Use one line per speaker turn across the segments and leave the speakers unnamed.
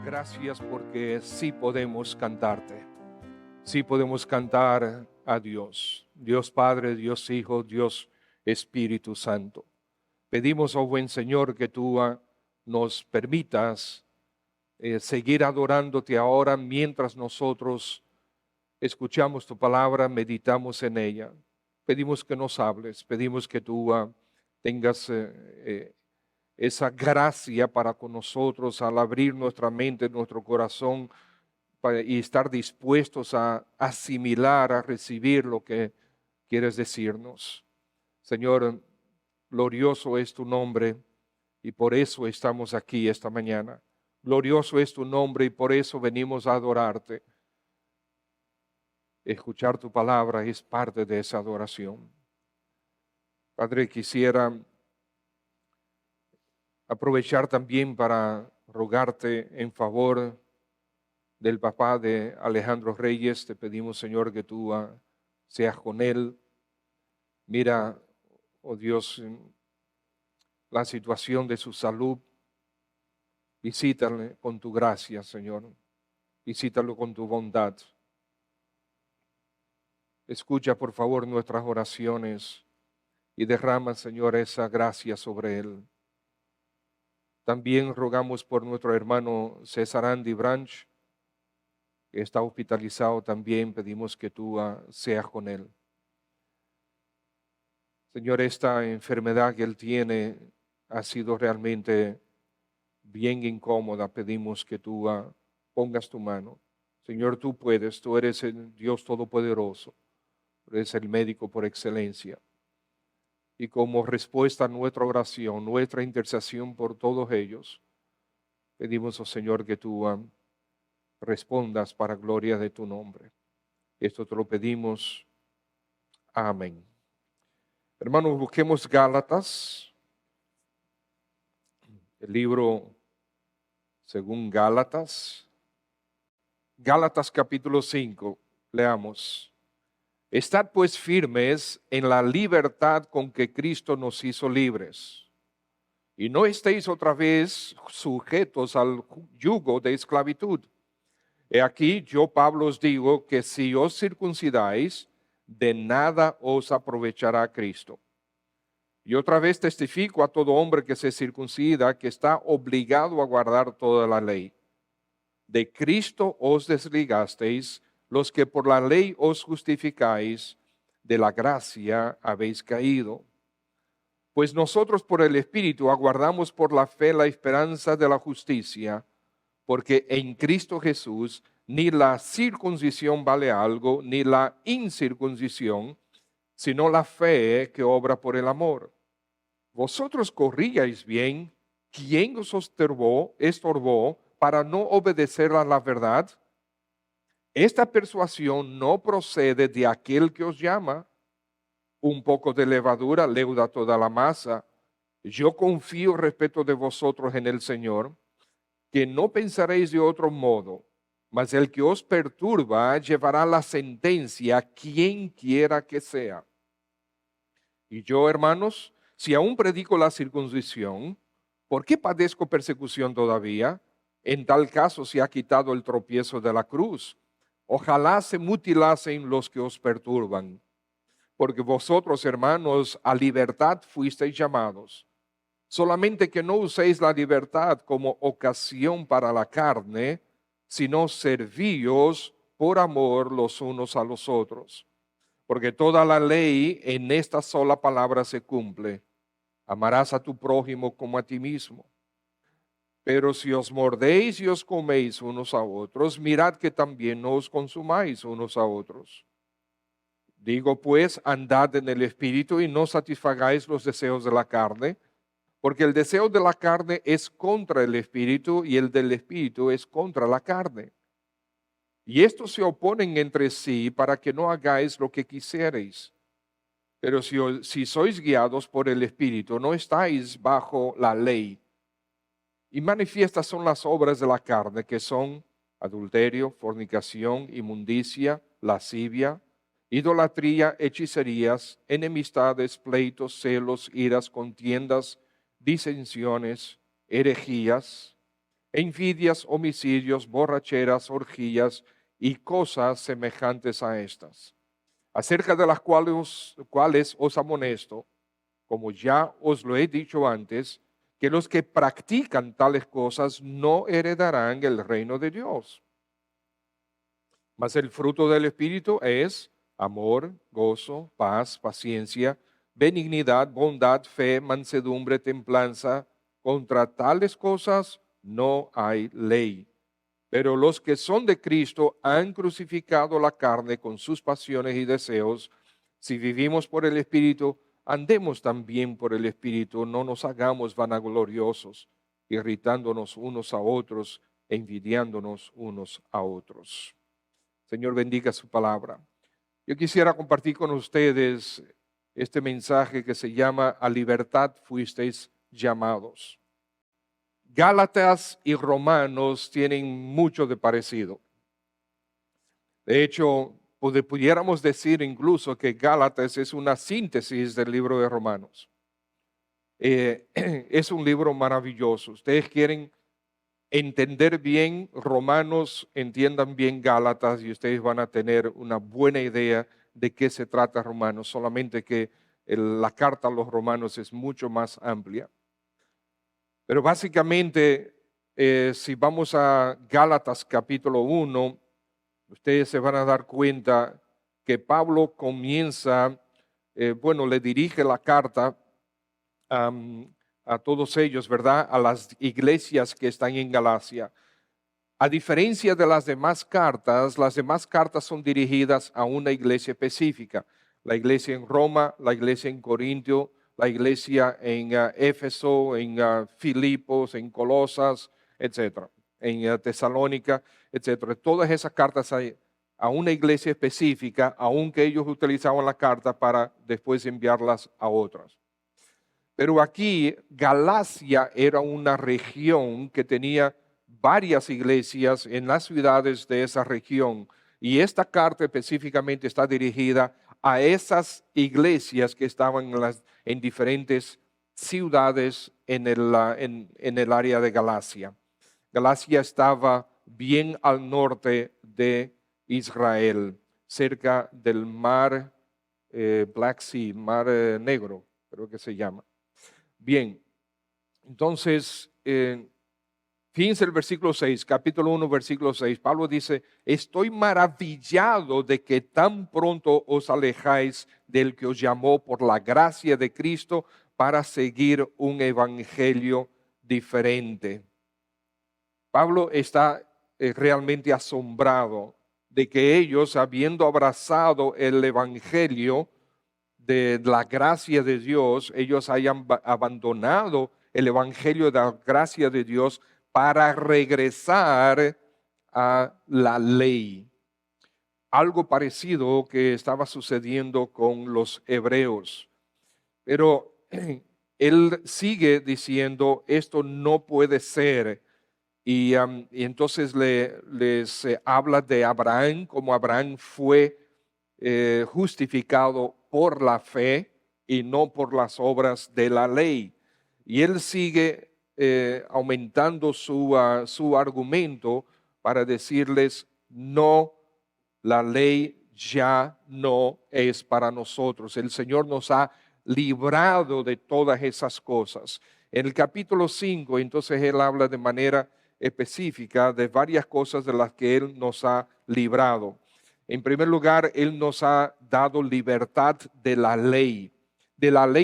Gracias porque sí podemos cantarte. Sí podemos cantar a Dios. Dios Padre, Dios Hijo, Dios Espíritu Santo. Pedimos, oh buen Señor, que tú nos permitas seguir adorándote ahora mientras nosotros escuchamos tu palabra, meditamos en ella. Pedimos que nos hables, pedimos que tú tengas esa gracia para con nosotros al abrir nuestra mente, nuestro corazón y estar dispuestos a asimilar, a recibir lo que quieres decirnos. Señor, glorioso es tu nombre y por eso estamos aquí esta mañana. Glorioso es tu nombre y por eso venimos a adorarte. Escuchar tu palabra es parte de esa adoración. Padre, quisiera aprovechar también para rogarte en favor del papá de Alejandro Reyes. Te pedimos, Señor, que tú seas con él. Mira, oh Dios, la situación de su salud. Visítale con tu gracia, Señor. Visítalo con tu bondad. Escucha, por favor, nuestras oraciones y derrama, Señor, esa gracia sobre él. También rogamos por nuestro hermano César Andy Branch, que está hospitalizado también. Pedimos que tú seas con él. Señor, esta enfermedad que él tiene ha sido realmente bien incómoda. Pedimos que tú pongas tu mano. Señor, tú puedes, tú eres el Dios Todopoderoso, eres el médico por excelencia. Y como respuesta a nuestra oración, nuestra intercesión por todos ellos, pedimos, oh Señor, que tú respondas para gloria de tu nombre. Esto te lo pedimos. Amén. Hermanos, busquemos Gálatas, el libro según Gálatas. Gálatas capítulo 5, leamos. Estad pues firmes en la libertad con que Cristo nos hizo libres, y no estéis otra vez sujetos al yugo de esclavitud. He aquí, yo Pablo os digo que si os circuncidáis, de nada os aprovechará Cristo. Y otra vez testifico a todo hombre que se circuncida que está obligado a guardar toda la ley. De Cristo os desligasteis, los que por la ley os justificáis, de la gracia habéis caído. Pues nosotros por el Espíritu aguardamos por la fe la esperanza de la justicia, porque en Cristo Jesús ni la circuncisión vale algo, ni la incircuncisión, sino la fe que obra por el amor. Vosotros corríais bien, ¿quién os estorbó para no obedecer a la verdad? Esta persuasión no procede de aquel que os llama. Un poco de levadura leuda toda la masa. Yo confío respecto de vosotros en el Señor, que no pensaréis de otro modo, mas el que os perturba llevará la sentencia, quien quiera que sea. Y yo, hermanos, si aún predico la circuncisión, ¿por qué padezco persecución todavía? En tal caso se ha quitado el tropiezo de la cruz. Ojalá se mutilasen los que os perturban. Porque vosotros, hermanos, a libertad fuisteis llamados. Solamente que no uséis la libertad como ocasión para la carne, sino servíos por amor los unos a los otros. Porque toda la ley en esta sola palabra se cumple. Amarás a tu prójimo como a ti mismo. Pero si os mordéis y os coméis unos a otros, mirad que también no os consumáis unos a otros. Digo pues, andad en el Espíritu y no satisfagáis los deseos de la carne, porque el deseo de la carne es contra el Espíritu y el del Espíritu es contra la carne. Y estos se oponen entre sí para que no hagáis lo que quisierais. Pero si sois guiados por el Espíritu, no estáis bajo la ley. Y manifiestas son las obras de la carne, que son adulterio, fornicación, inmundicia, lascivia, idolatría, hechicerías, enemistades, pleitos, celos, iras, contiendas, disensiones, herejías, envidias, homicidios, borracheras, orgías y cosas semejantes a estas, acerca de las cuales os amonesto, como ya os lo he dicho antes, que los que practican tales cosas no heredarán el reino de Dios. Mas el fruto del Espíritu es amor, gozo, paz, paciencia, benignidad, bondad, fe, mansedumbre, templanza. Contra tales cosas no hay ley. Pero los que son de Cristo han crucificado la carne con sus pasiones y deseos. Si vivimos por el Espíritu, andemos también por el Espíritu. No nos hagamos vanagloriosos, irritándonos unos a otros, envidiándonos unos a otros. Señor, bendiga su palabra. Yo quisiera compartir con ustedes este mensaje que se llama A libertad fuisteis llamados. Gálatas y Romanos tienen mucho de parecido. De hecho, pudiéramos decir incluso que Gálatas es una síntesis del libro de Romanos. Es un libro maravilloso. Ustedes quieren entender bien Romanos, entiendan bien Gálatas y ustedes van a tener una buena idea de qué se trata Romanos, solamente que la carta a los Romanos es mucho más amplia. Pero básicamente, si vamos a Gálatas capítulo 1, ustedes se van a dar cuenta que Pablo comienza, le dirige la carta a todos ellos, ¿verdad? A las iglesias que están en Galacia. A diferencia de las demás cartas son dirigidas a una iglesia específica. La iglesia en Roma, la iglesia en Corintio, la iglesia en Éfeso, en Filipos, en Colosas, etcétera, en Tesalónica, etcétera. Todas esas cartas hay a una iglesia específica, aunque ellos utilizaban la carta para después enviarlas a otras. Pero aquí Galacia era una región que tenía varias iglesias en las ciudades de esa región. Y esta carta específicamente está dirigida a esas iglesias que estaban en diferentes ciudades en el área de Galacia. Galacia estaba bien al norte de Israel, cerca del mar Black Sea, mar Negro, creo que se llama. Bien, entonces, fíjense el versículo 6, capítulo 1, versículo 6. Pablo dice, estoy maravillado de que tan pronto os alejáis del que os llamó por la gracia de Cristo para seguir un evangelio diferente. Pablo está realmente asombrado de que ellos, habiendo abrazado el evangelio de la gracia de Dios, ellos hayan abandonado el evangelio de la gracia de Dios para regresar a la ley. Algo parecido que estaba sucediendo con los hebreos. Pero él sigue diciendo, esto no puede ser. Y entonces les habla de Abraham, como Abraham fue justificado por la fe y no por las obras de la ley. Y él sigue aumentando su argumento para decirles, no, la ley ya no es para nosotros. El Señor nos ha librado de todas esas cosas. En el capítulo 5, entonces él habla de manera específica de varias cosas de las que él nos ha librado. En primer lugar, él nos ha dado libertad de la ley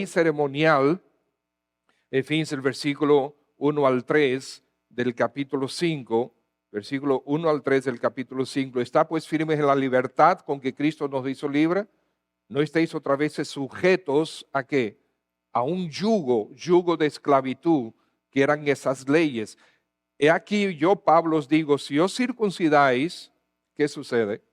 ceremonial. Fíjense el versículo 1 al 3 del capítulo 5, versículo 1 al 3 del capítulo 5. Está pues firmes en la libertad con que Cristo nos hizo libre. No estéis otra vez sujetos a ¿qué? A un yugo de esclavitud, que eran esas leyes. He aquí yo, Pablo, os digo, si os circuncidáis, ¿qué sucede?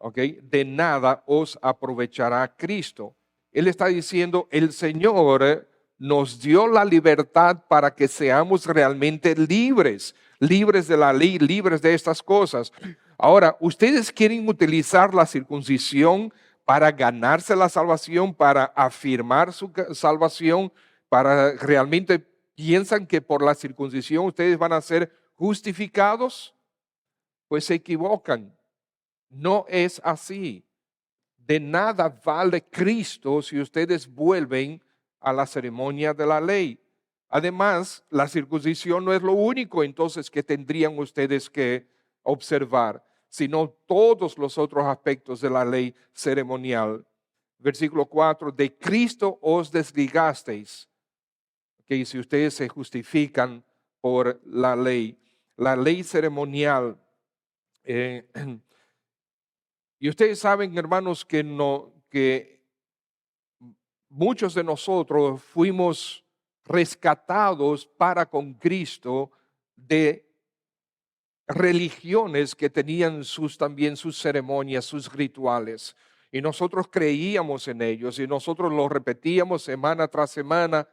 Okay, de nada os aprovechará Cristo. Él está diciendo, el Señor nos dio la libertad para que seamos realmente libres de la ley, libres de estas cosas. Ahora, ¿ustedes quieren utilizar la circuncisión para ganarse la salvación, para afirmar su salvación, para realmente ¿Piensan que por la circuncisión ustedes van a ser justificados? Pues se equivocan. No es así. De nada vale Cristo si ustedes vuelven a la ceremonia de la ley. Además, la circuncisión no es lo único entonces que tendrían ustedes que observar, sino todos los otros aspectos de la ley ceremonial. Versículo 4, de Cristo os desligasteis. Que si ustedes se justifican por la ley ceremonial. eh, Y ustedes saben, hermanos, que muchos de nosotros fuimos rescatados para con Cristo de religiones que tenían también sus ceremonias, sus rituales. Y nosotros creíamos en ellos y nosotros los repetíamos semana tras semana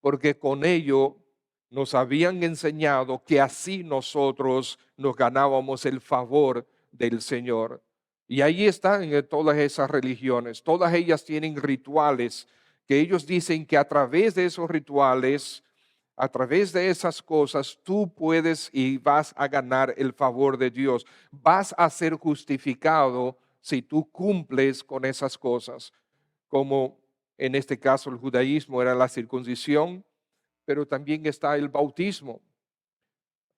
porque con ello nos habían enseñado que así nosotros nos ganábamos el favor del Señor. Y ahí están todas esas religiones, todas ellas tienen rituales que ellos dicen que a través de esos rituales, a través de esas cosas, tú puedes y vas a ganar el favor de Dios. Vas a ser justificado si tú cumples con esas cosas, como en este caso el judaísmo era la circuncisión, pero también está el bautismo.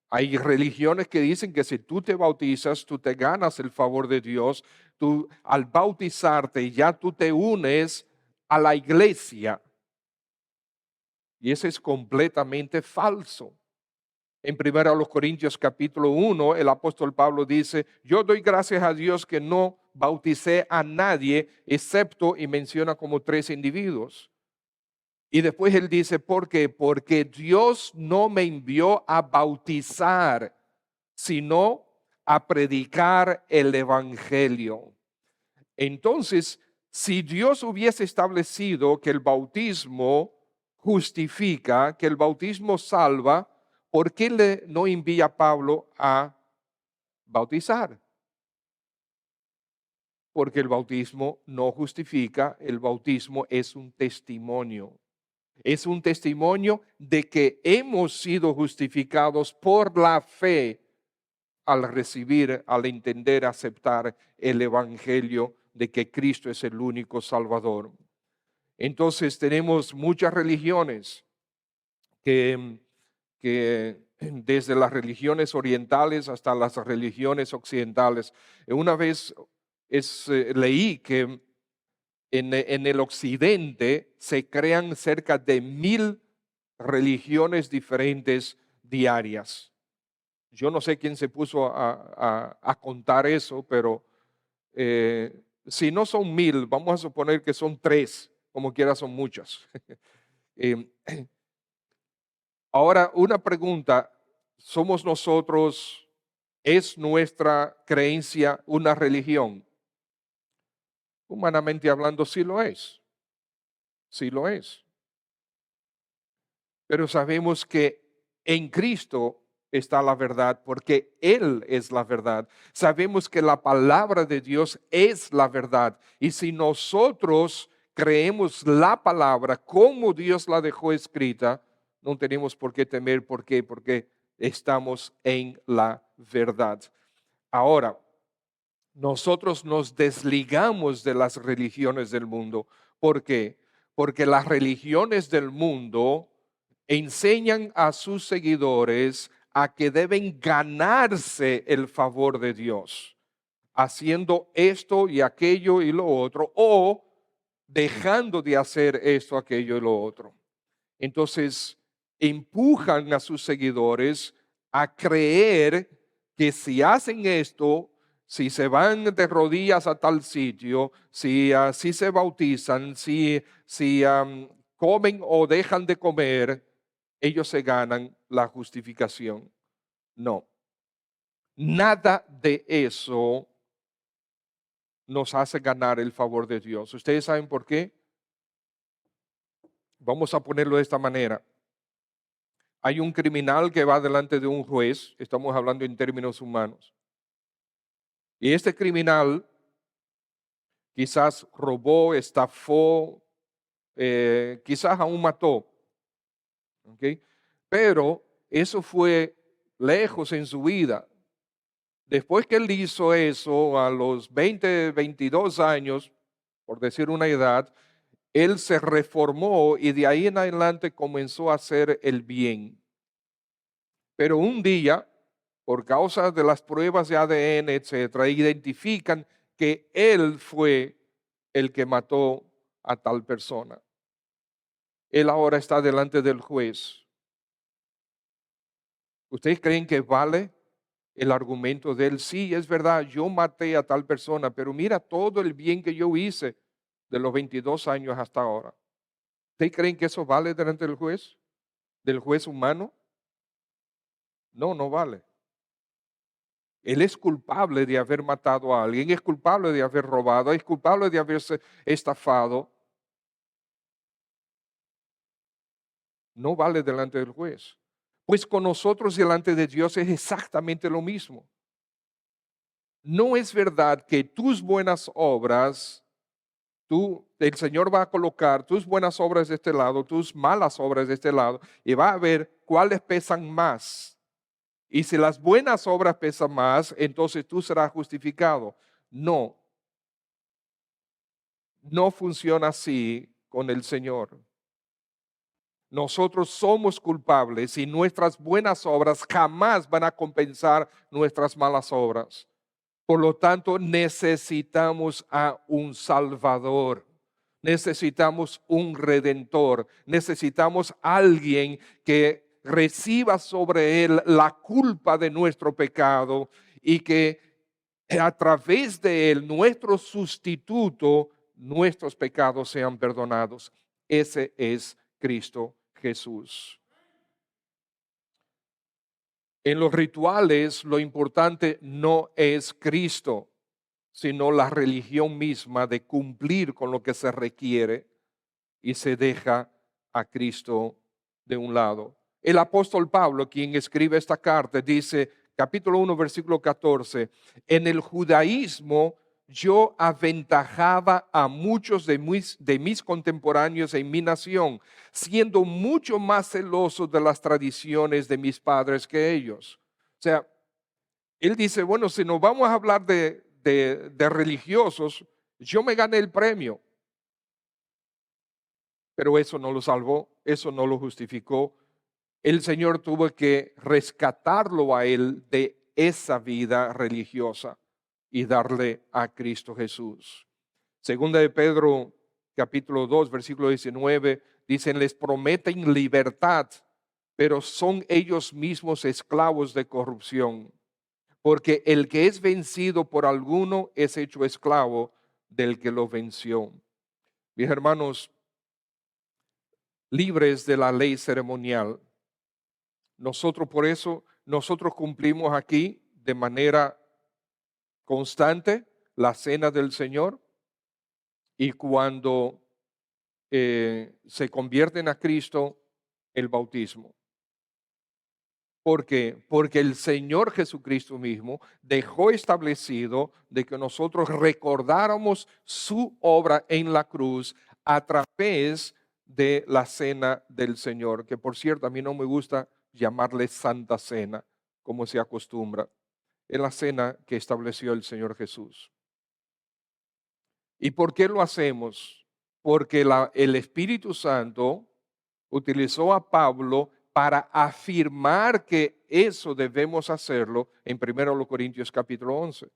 Hay religiones que dicen que si tú te bautizas, tú te ganas el favor de Dios. Tú al bautizarte ya tú te unes a la iglesia. Y eso es completamente falso. En 1 Corintios capítulo 1, el apóstol Pablo dice, yo doy gracias a Dios que no bauticé a nadie, excepto, y menciona como 3 individuos. Y después él dice, ¿por qué? Porque Dios no me envió a bautizar, sino a predicar el evangelio. Entonces, si Dios hubiese establecido que el bautismo justifica, que el bautismo salva, ¿por qué no envía a Pablo a bautizar? Porque el bautismo no justifica, el bautismo es un testimonio. Es un testimonio de que hemos sido justificados por la fe al recibir, al entender, aceptar el evangelio de que Cristo es el único Salvador. Entonces tenemos muchas religiones que desde las religiones orientales hasta las religiones occidentales. Una vez leí que en el occidente se crean cerca de 1000 religiones diferentes diarias. Yo no sé quién se puso a contar eso, pero si no son 1000, vamos a suponer que son 3, como quiera son muchas. Eh, Ahora, una pregunta, ¿somos nosotros, es nuestra creencia una religión? Humanamente hablando, sí lo es. Sí lo es. Pero sabemos que en Cristo está la verdad, porque Él es la verdad. Sabemos que la palabra de Dios es la verdad. Y si nosotros creemos la palabra como Dios la dejó escrita, no tenemos por qué temer. ¿Por qué? Porque estamos en la verdad. Ahora, nosotros nos desligamos de las religiones del mundo. ¿Por qué? Porque las religiones del mundo enseñan a sus seguidores a que deben ganarse el favor de Dios, haciendo esto y aquello y lo otro, o dejando de hacer esto, aquello y lo otro. Entonces, empujan a sus seguidores a creer que si hacen esto, si se van de rodillas a tal sitio, si se bautizan, si comen o dejan de comer, ellos se ganan la justificación. No, nada de eso nos hace ganar el favor de Dios. ¿Ustedes saben por qué? Vamos a ponerlo de esta manera. Hay un criminal que va delante de un juez, estamos hablando en términos humanos, y este criminal quizás robó, estafó, quizás aún mató. ¿ok? Pero eso fue lejos en su vida. Después que él hizo eso, a los 20, 22 años, por decir una edad, él se reformó y de ahí en adelante comenzó a hacer el bien. Pero un día, por causa de las pruebas de ADN, etcétera, identifican que él fue el que mató a tal persona. Él ahora está delante del juez. ¿Ustedes creen que vale el argumento de él? Sí, es verdad, yo maté a tal persona, pero mira todo el bien que yo hice de los 22 años hasta ahora. ¿Ustedes creen que eso vale delante del juez? ¿Del juez humano? No, no vale. Él es culpable de haber matado a alguien, es culpable de haber robado, es culpable de haberse estafado. No vale delante del juez. Pues con nosotros delante de Dios es exactamente lo mismo. No es verdad que tus buenas obras, el Señor va a colocar tus buenas obras de este lado, tus malas obras de este lado, y va a ver cuáles pesan más. Y si las buenas obras pesan más, entonces tú serás justificado. No, no funciona así con el Señor. Nosotros somos culpables y nuestras buenas obras jamás van a compensar nuestras malas obras. Por lo tanto, necesitamos a un Salvador. Necesitamos un Redentor. Necesitamos alguien que reciba sobre él la culpa de nuestro pecado y que a través de él, nuestro sustituto, nuestros pecados sean perdonados. Ese es Cristo Jesús. En los rituales, lo importante no es Cristo, sino la religión misma de cumplir con lo que se requiere y se deja a Cristo de un lado. El apóstol Pablo, quien escribe esta carta, dice, capítulo 1, versículo 14, en el judaísmo yo aventajaba a muchos de mis contemporáneos en mi nación, siendo mucho más celoso de las tradiciones de mis padres que ellos. O sea, él dice, bueno, si nos vamos a hablar de religiosos, yo me gané el premio. Pero eso no lo salvó, eso no lo justificó. El Señor tuvo que rescatarlo a él de esa vida religiosa y darle a Cristo Jesús. Segunda de Pedro, capítulo 2, versículo 19, dicen, les prometen libertad, pero son ellos mismos esclavos de corrupción. Porque el que es vencido por alguno es hecho esclavo del que lo venció. Mis hermanos, libres de la ley ceremonial. Nosotros por eso, nosotros cumplimos aquí de manera constante la cena del Señor y cuando se convierten a Cristo, el bautismo. ¿Por qué? Porque el Señor Jesucristo mismo dejó establecido de que nosotros recordáramos su obra en la cruz a través de la cena del Señor, que por cierto a mí no me gusta llamarle Santa Cena, como se acostumbra. Es la cena que estableció el Señor Jesús. ¿Y por qué lo hacemos? Porque el Espíritu Santo utilizó a Pablo para afirmar que eso debemos hacerlo en 1 Corintios capítulo 11.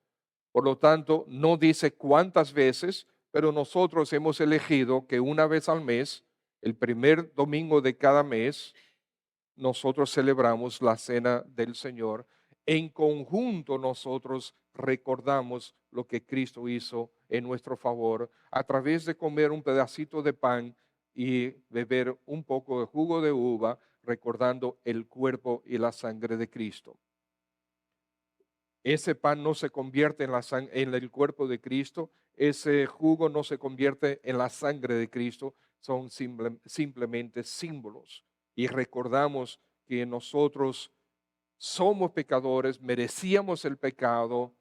Por lo tanto, no dice cuántas veces, pero nosotros hemos elegido que una vez al mes, el primer domingo de cada mes, nosotros celebramos la cena del Señor. En conjunto nosotros recordamos lo que Cristo hizo en nuestro favor a través de comer un pedacito de pan y beber un poco de jugo de uva, recordando el cuerpo y la sangre de Cristo. Ese pan no se convierte en el cuerpo de Cristo, ese jugo no se convierte en la sangre de Cristo, son simplemente símbolos. Y recordamos que nosotros somos pecadores, merecíamos el pecado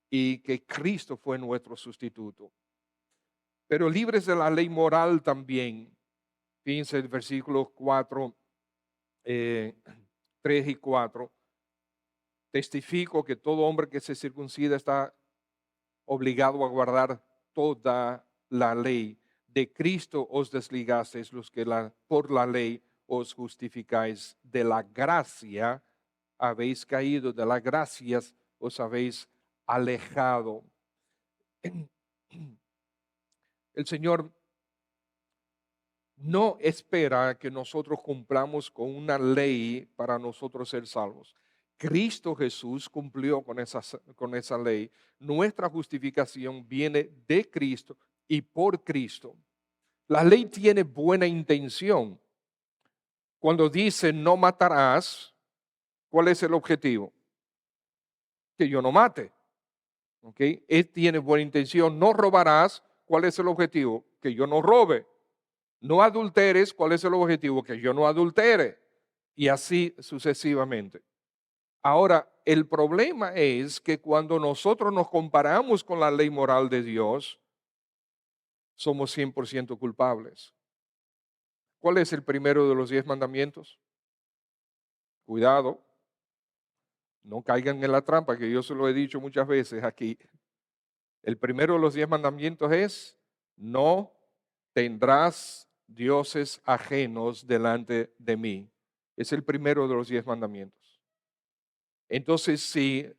y que Cristo fue nuestro sustituto. Pero libres de la ley moral también. Fíjense el versículo 4 eh, 3 y 4, testifico que todo hombre que se circuncida está obligado a guardar toda la ley. De Cristo os desligasteis los que por la ley os justificáis. De la gracia habéis caído, de las gracias os habéis alejado. El Señor no espera que nosotros cumplamos con una ley para nosotros ser salvos. Cristo Jesús cumplió con esa ley. Nuestra justificación viene de Cristo y por Cristo. La ley tiene buena intención. Cuando dice no matarás, ¿cuál es el objetivo? Que yo no mate. ¿Okay? Él tiene buena intención. No robarás, ¿cuál es el objetivo? Que yo no robe. No adulteres, ¿cuál es el objetivo? Que yo no adultere. Y así sucesivamente. Ahora, el problema es que cuando nosotros nos comparamos con la ley moral de Dios, somos 100% culpables. ¿Cuál es el primero de los 10 mandamientos? Cuidado, no caigan en la trampa, que yo se lo he dicho muchas veces aquí. El primero de los 10 mandamientos es: no tendrás dioses ajenos delante de mí. Es el primero de los 10 mandamientos. Entonces, si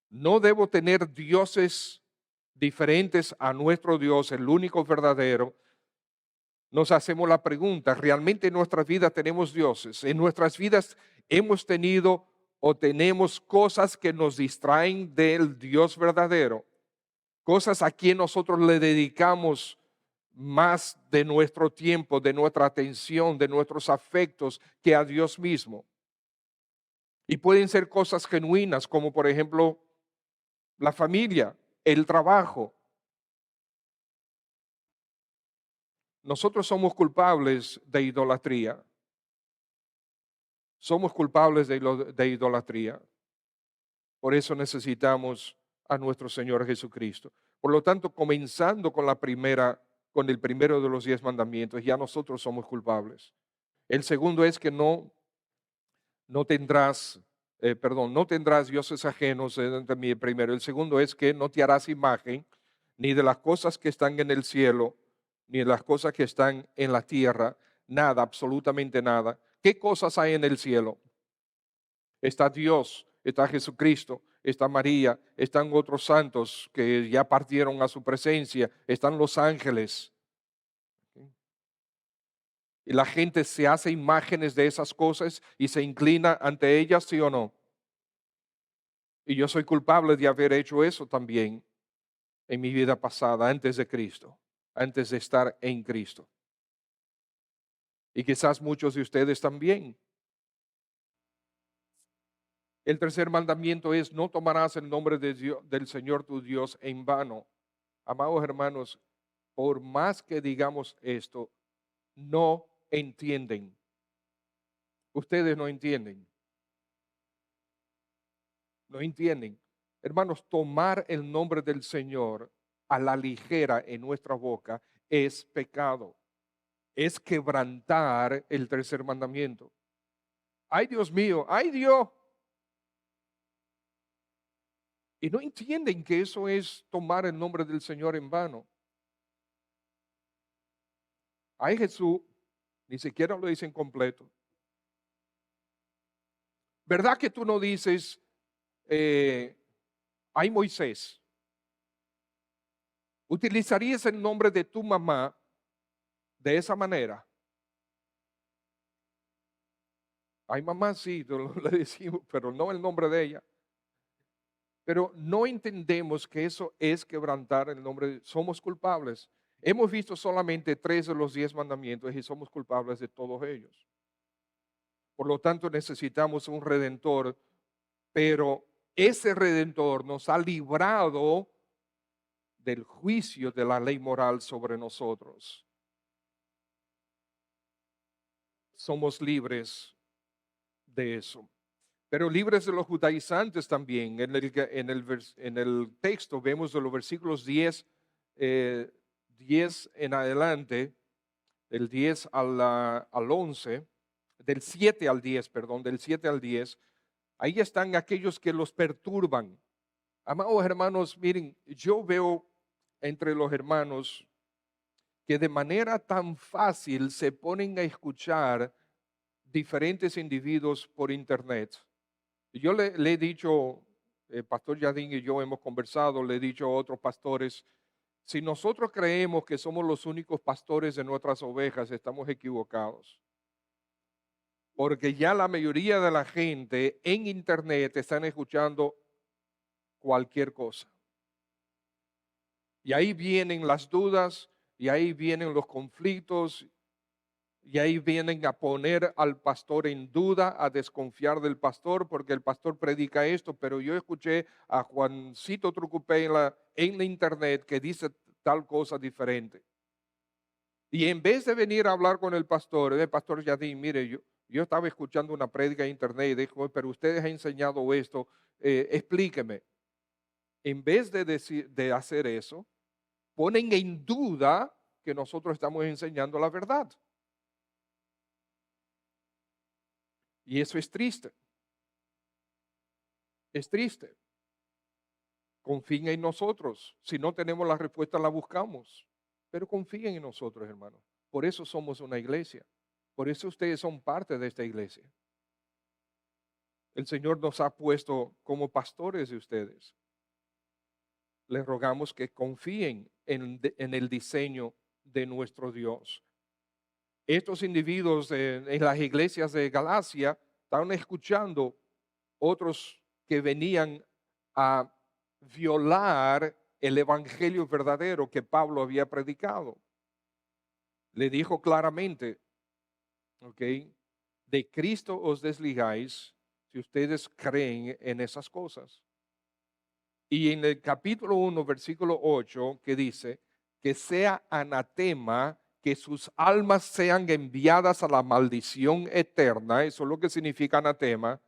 no debo tener dioses diferentes a nuestro Dios, el único verdadero, nos hacemos la pregunta: ¿realmente en nuestras vidas tenemos dioses? ¿En nuestras vidas hemos tenido o tenemos cosas que nos distraen del Dios verdadero? Cosas a quien nosotros le dedicamos más de nuestro tiempo, de nuestra atención, de nuestros afectos que a Dios mismo. Y pueden ser cosas genuinas, como por ejemplo la familia, el trabajo. Nosotros somos culpables de idolatría. Somos culpables de idolatría. Por eso necesitamos a nuestro Señor Jesucristo. Por lo tanto, comenzando con con el primero de los 10 mandamientos, ya nosotros somos culpables. El segundo es que no tendrás, no tendrás dioses ajenos de mí primero. El segundo es que no te harás imagen ni de las cosas que están en el cielo, ni de las cosas que están en la tierra, nada, absolutamente nada. ¿Qué cosas hay en el cielo? Está Dios, está Jesucristo, está María, están otros santos que ya partieron a su presencia, están los ángeles. Y la gente se hace imágenes de esas cosas y se inclina ante ellas, ¿sí o no? Y yo soy culpable de haber hecho eso también en mi vida pasada, antes de Cristo, antes de estar en Cristo. Y quizás muchos de ustedes también. El tercer mandamiento es: no tomarás el nombre de del Señor tu Dios en vano. Amados hermanos, por más que digamos esto, no entienden. Ustedes no entienden. No entienden. Hermanos, tomar el nombre del Señor a la ligera en nuestra boca es pecado. Es quebrantar el tercer mandamiento. Ay, Dios mío, ay, Dios. Y no entienden que eso es tomar el nombre del Señor en vano. Ay, Jesús, ni siquiera lo dicen completo. ¿Verdad que tú no dices, ay, Moisés? ¿Utilizarías el nombre de tu mamá de esa manera? Ay, mamá, sí, le decimos, pero no el nombre de ella. Pero no entendemos que eso es quebrantar el nombre. Somos culpables. Hemos visto solamente 3 de los 10 mandamientos y somos culpables de todos ellos. Por lo tanto, necesitamos un redentor, pero ese redentor nos ha librado del juicio de la ley moral sobre nosotros. Somos libres de eso. Pero libres de los judaizantes también. En el texto vemos de los versículos 10 en adelante, del 10 al 11, del 7 al 10, perdón, del 7 al 10, ahí están aquellos que los perturban. Amados hermanos, miren, yo veo entre los hermanos que de manera tan fácil se ponen a escuchar diferentes individuos por internet. Yo le he dicho, el pastor Yadín y yo hemos conversado, le he dicho a otros pastores, si nosotros creemos que somos los únicos pastores de nuestras ovejas, estamos equivocados. Porque ya la mayoría de la gente en internet están escuchando cualquier cosa. Y ahí vienen las dudas, y ahí vienen los conflictos, y ahí vienen a poner al pastor en duda, a desconfiar del pastor, porque el pastor predica esto, pero yo escuché a Juancito Trucupé en la internet que dice tal cosa diferente. Y en vez de venir a hablar con el pastor Yadín, mire, yo estaba escuchando una prédica en internet y dijo, pero ustedes han enseñado esto, explíqueme. En vez de hacer eso, ponen en duda que nosotros estamos enseñando la verdad. Y eso es triste. Es triste. Confíen en nosotros. Si no tenemos la respuesta, la buscamos. Pero confíen en nosotros, hermanos. Por eso somos una iglesia. Por eso ustedes son parte de esta iglesia. El Señor nos ha puesto como pastores de ustedes. Les rogamos que confíen en el diseño de nuestro Dios. Estos individuos en las iglesias de Galacia estaban escuchando otros que venían a violar el evangelio verdadero que Pablo había predicado. Le dijo claramente, ¿ok? De Cristo os desligáis si ustedes creen en esas cosas. Y en el capítulo 1, versículo 8, que dice, que sea anatema, que sus almas sean enviadas a la maldición eterna, eso es lo que significa anatema,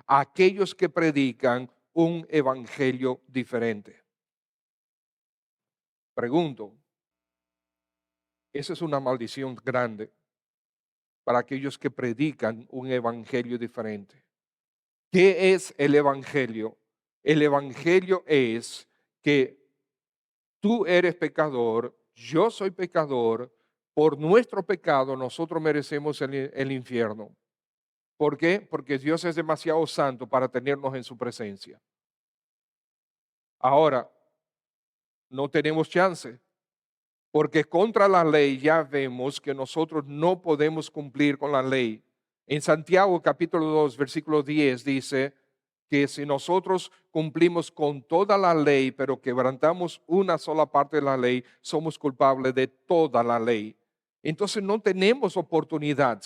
a aquellos que predican un evangelio diferente. Pregunto, esa es una maldición grande para aquellos que predican un evangelio diferente. ¿Qué es el evangelio? El evangelio es que tú eres pecador, yo soy pecador, por nuestro pecado nosotros merecemos el infierno. ¿Por qué? Porque Dios es demasiado santo para tenernos en su presencia. Ahora, no tenemos chance, porque contra la ley ya vemos que nosotros no podemos cumplir con la ley. En Santiago capítulo 2, versículo 10 dice que si nosotros cumplimos con toda la ley, pero quebrantamos una sola parte de la ley, somos culpables de toda la ley. Entonces no tenemos oportunidad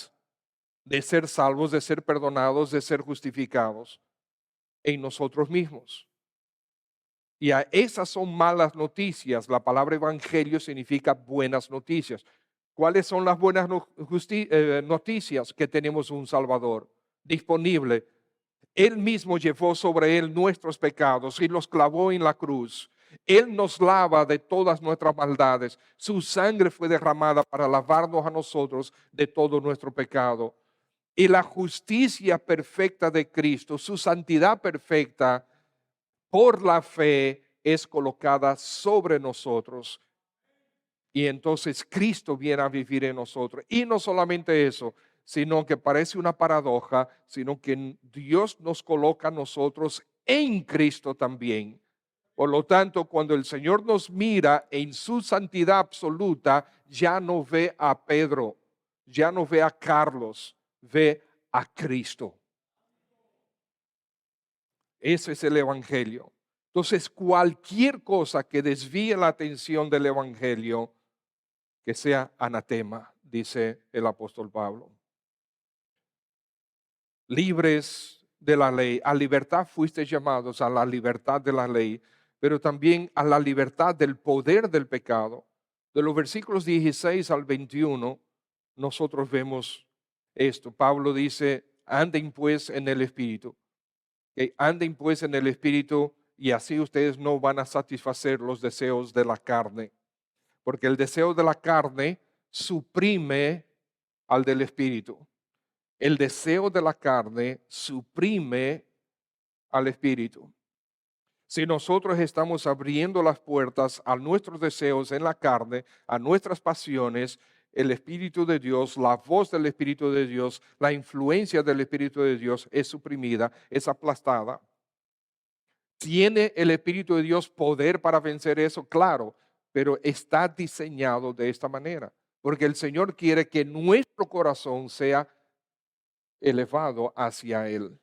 de ser salvos, de ser perdonados, de ser justificados en nosotros mismos. Y a esas son malas noticias. La palabra evangelio significa buenas noticias. ¿Cuáles son las buenas noticias? Que tenemos un Salvador disponible. Él mismo llevó sobre él nuestros pecados y los clavó en la cruz. Él nos lava de todas nuestras maldades. Su sangre fue derramada para lavarnos a nosotros de todo nuestro pecado. Y la justicia perfecta de Cristo, su santidad perfecta, por la fe es colocada sobre nosotros. Y entonces Cristo viene a vivir en nosotros. Y no solamente eso, sino que parece una paradoja, sino que Dios nos coloca a nosotros en Cristo también. Por lo tanto, cuando el Señor nos mira en su santidad absoluta, ya no ve a Pedro, ya no ve a Carlos, ve a Cristo. Ese es el evangelio. Entonces, cualquier cosa que desvíe la atención del evangelio, que sea anatema, dice el apóstol Pablo. Libres de la ley, a libertad fuiste llamados, a la libertad de la ley, pero también a la libertad del poder del pecado. De los versículos 16 al 21, nosotros vemos esto. Pablo dice, anden pues en el Espíritu. Anden pues en el Espíritu y así ustedes no van a satisfacer los deseos de la carne. Porque el deseo de la carne suprime al del Espíritu. El deseo de la carne suprime al espíritu. Si nosotros estamos abriendo las puertas a nuestros deseos en la carne, a nuestras pasiones, el Espíritu de Dios, la voz del Espíritu de Dios, la influencia del Espíritu de Dios es suprimida, es aplastada. ¿Tiene el Espíritu de Dios poder para vencer eso? Claro, pero está diseñado de esta manera, porque el Señor quiere que nuestro corazón sea elevado hacia Él.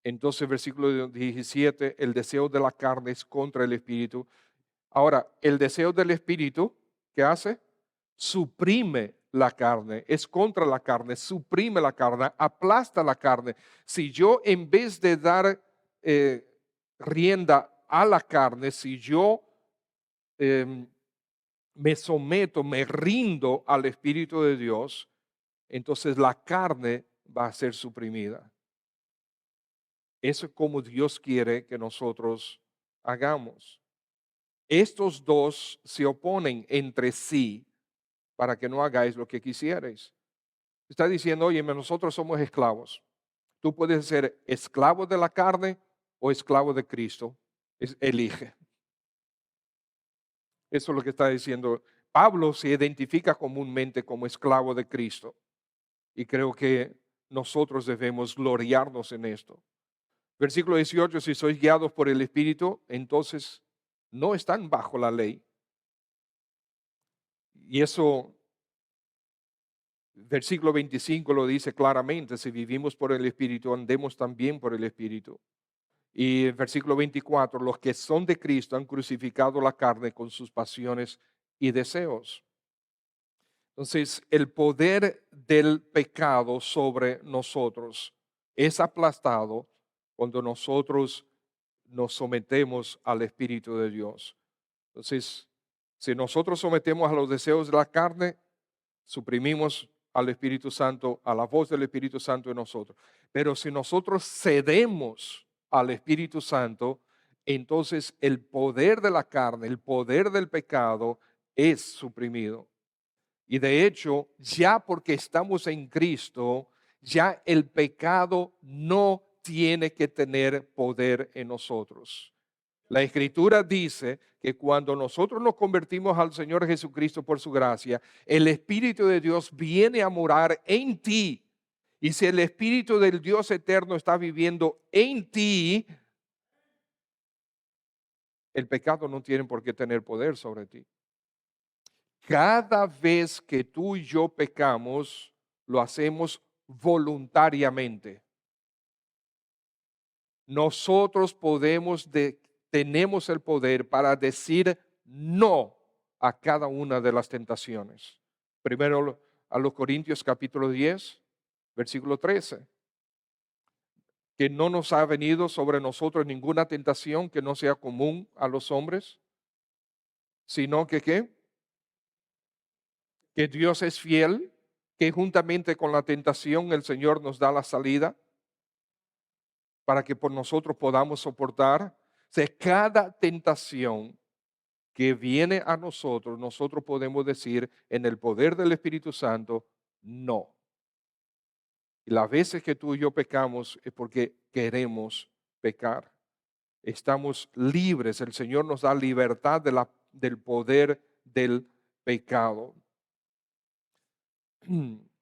Entonces, versículo 17, el deseo de la carne es contra el espíritu. Ahora, el deseo del espíritu, ¿qué hace? Suprime la carne, es contra la carne, suprime la carne, aplasta la carne. Si yo en vez de dar rienda a la carne, si yo me someto, me rindo al Espíritu de Dios, entonces la carne va a ser suprimida. Eso es como Dios quiere que nosotros hagamos. Estos dos se oponen entre sí para que no hagáis lo que quisierais. Está diciendo, oye, nosotros somos esclavos. Tú puedes ser esclavo de la carne o esclavo de Cristo. Elige. Eso es lo que está diciendo. Pablo se identifica comúnmente como esclavo de Cristo. Y creo que nosotros debemos gloriarnos en esto. Versículo 18, si sois guiados por el Espíritu, entonces no están bajo la ley. Y eso, versículo 25 lo dice claramente, si vivimos por el Espíritu, andemos también por el Espíritu. Y versículo 24, los que son de Cristo han crucificado la carne con sus pasiones y deseos. Entonces, el poder del pecado sobre nosotros es aplastado cuando nosotros nos sometemos al Espíritu de Dios. Entonces, si nosotros sometemos a los deseos de la carne, suprimimos al Espíritu Santo, a la voz del Espíritu Santo en nosotros. Pero si nosotros cedemos al Espíritu Santo, entonces el poder de la carne, el poder del pecado es suprimido. Y de hecho, ya porque estamos en Cristo, ya el pecado no tiene que tener poder en nosotros. La Escritura dice que cuando nosotros nos convertimos al Señor Jesucristo por su gracia, el Espíritu de Dios viene a morar en ti. Y si el Espíritu del Dios eterno está viviendo en ti, el pecado no tiene por qué tener poder sobre ti. Cada vez que tú y yo pecamos, lo hacemos voluntariamente. Nosotros tenemos el poder para decir no a cada una de las tentaciones. Primero a los Corintios capítulo 10, versículo 13. Que no nos ha venido sobre nosotros ninguna tentación que no sea común a los hombres, sino que ¿qué? Que Dios es fiel, que juntamente con la tentación el Señor nos da la salida para que por nosotros podamos soportar. O sea, cada tentación que viene a nosotros, nosotros podemos decir en el poder del Espíritu Santo, no. Y las veces que tú y yo pecamos es porque queremos pecar. Estamos libres, el Señor nos da libertad del poder del pecado.